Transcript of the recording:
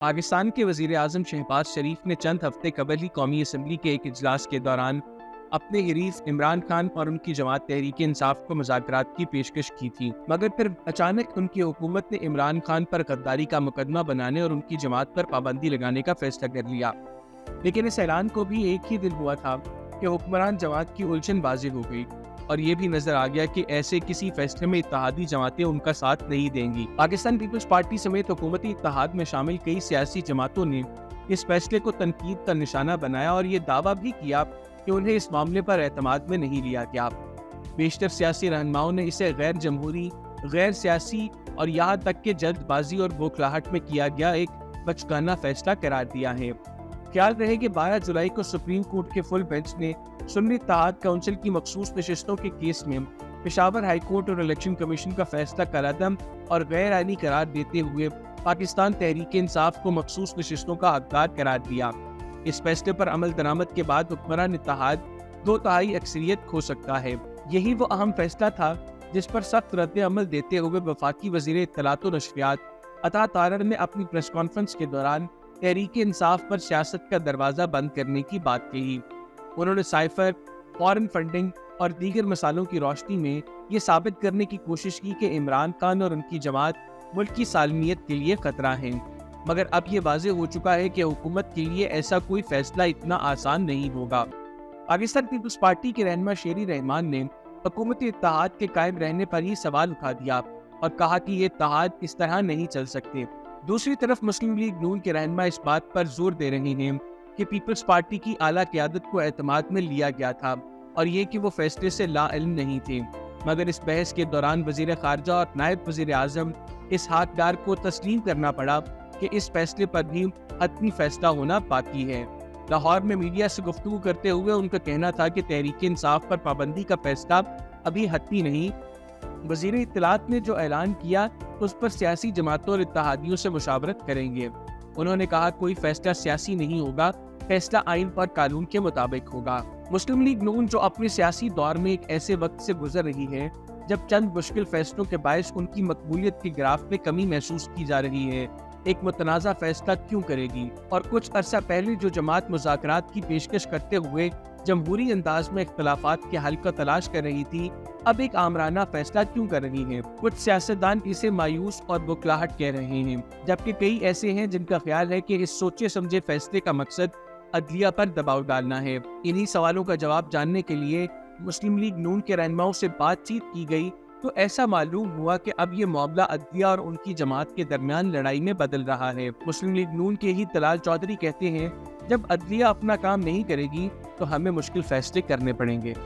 पाकिस्तान के वज़ीर-ए-आज़म शहबाज शरीफ ने चंद हफ्ते कबल ही कौमी असम्बली के एक इजलास के दौरान अपने हरीफ इमरान खान और उनकी जमात तहरीक इंसाफ को मुज़ाकरात की पेशकश की थी, मगर फिर अचानक उनकी हुकूमत ने इमरान खान पर गद्दारी का मुकदमा बनाने और उनकी जमात पर पाबंदी लगाने का फैसला कर लिया। लेकिन इस ऐलान को भी एक ही दिन हुआ था कि हुक्मरान जमात की उलझन बाज़ी हो गई और ये भी नजर आ गया कि ऐसे किसी फैसले में इत्तेहादी जमातें उनका साथ नहीं देंगी। पाकिस्तान पीपल्स पार्टी समेत हुकूमती इत्तेहाद में शामिल कई सियासी जमातों ने इस फैसले को तनकीद का निशाना बनाया और ये दावा भी किया कि उन्हें इस मामले पर एतमाद में नहीं लिया गया। बेशतर सियासी रहनुमाओं ने इसे गैर जमहूरी, गैर सियासी और यहाँ तक कि जल्दबाजी और बौखलाहट में किया गया एक बचकाना फैसला करार दिया है। ख्याल रहे कि 12 जुलाई को सुप्रीम कोर्ट के फुल बेंच ने सुन्नी इत्तेहाद काउंसिल की मखसूस नशिस्तों के केस में पेशावर हाई कोर्ट और इलेक्शन कमीशन का फैसला कलादम और गैर आईनी करार देते हुए पाकिस्तान तहरीक इंसाफ को मखसूस नशिस्तों का हकदार करार दिया। इस फैसले पर अमल दरामद के बाद हुक्मरान इत्तेहाद 2/3 अक्सरियत खो सकता है। यही वो अहम फैसला था जिस पर सख्त रद्द अमल देते हुए वफाकी वजीर इत्तलात व नशरियात अता तारर ने अपनी प्रेस कॉन्फ्रेंस के दौरान तहरीक इंसाफ पर सियासत का दरवाज़ा बंद करने की बात कही। उन्होंने साइफर, फॉरेन फंडिंग और दीगर मसालों की रोशनी में ये साबित करने की कोशिश की कि इमरान खान और उनकी जमात मुल्क की सालमियत के लिए खतरा हैं, मगर अब ये वाज़ेह हो चुका है कि हुकूमत के लिए ऐसा कोई फैसला इतना आसान नहीं होगा। पाकिस्तान पीपल्स पार्टी के रहनुमा शेरी रहमान ने हुकूमती इत्तेहाद के कायम रहने पर ही सवाल उठा दिया और कहा कि ये इत्तेहाद इस तरह नहीं चल सकते। दूसरी तरफ मुस्लिम लीग नून के रहनुमा इस बात पर जोर दे रहे हैं कि पीपल्स पार्टी की आला क़यादत को एतमाद में लिया गया था और ये कि वो फैसले से लाइल्म नहीं थे, मगर इस बहस के दौरान वज़ीर ख़ारजा और नायब वज़ीर आज़म इसहाक़ डार को तस्लीम करना पड़ा कि इस फैसले पर भी हतमी फैसला होना बाकी है। लाहौर में मीडिया से गुफ्तगू करते हुए उनका कहना था कि तहरीक इंसाफ पर पाबंदी का फैसला अभी हतमी नहीं, वज़ीर इत्तलात ने जो ऐलान किया उस पर सियासी जमातों और इत्तेहादियों से मुशावरत करेंगे। उन्होंने कहा कोई फैसला सियासी नहीं होगा, फैसला आइन और कानून के मुताबिक होगा। मुस्लिम लीग नून जो अपने सियासी दौर में एक ऐसे वक्त से गुजर रही है जब चंद मुश्किल फैसलों के बायस उनकी मकबूलियत की ग्राफ में कमी महसूस की जा रही है, एक मुतनाज़ा फैसला क्यों करेगी? और कुछ अरसा पहले जो जमात मुज़ाकरात की पेशकश करते हुए जमहूरी अंदाज में इख्तलाफात के हल का तलाश कर रही थी, अब एक आमराना फैसला क्यों कर रही है? कुछ सियासतदान इसे मायूस और बुखलाहट कह रहे हैं, जबकि कई ऐसे हैं जिनका ख्याल है कि इस सोचे समझे फैसले का मकसद अदलिया पर दबाव डालना है। इन्हीं सवालों का जवाब जानने के लिए मुस्लिम लीग नून के रहनुमाओं से बातचीत की गई तो ऐसा मालूम हुआ कि अब ये मामला अदलिया और उनकी जमात के दरमियान लड़ाई में बदल रहा है। मुस्लिम लीग नून के ही तलाल चौधरी कहते हैं, जब अदलिया अपना काम नहीं करेगी तो हमें मुश्किल फैसले करने पड़ेंगे।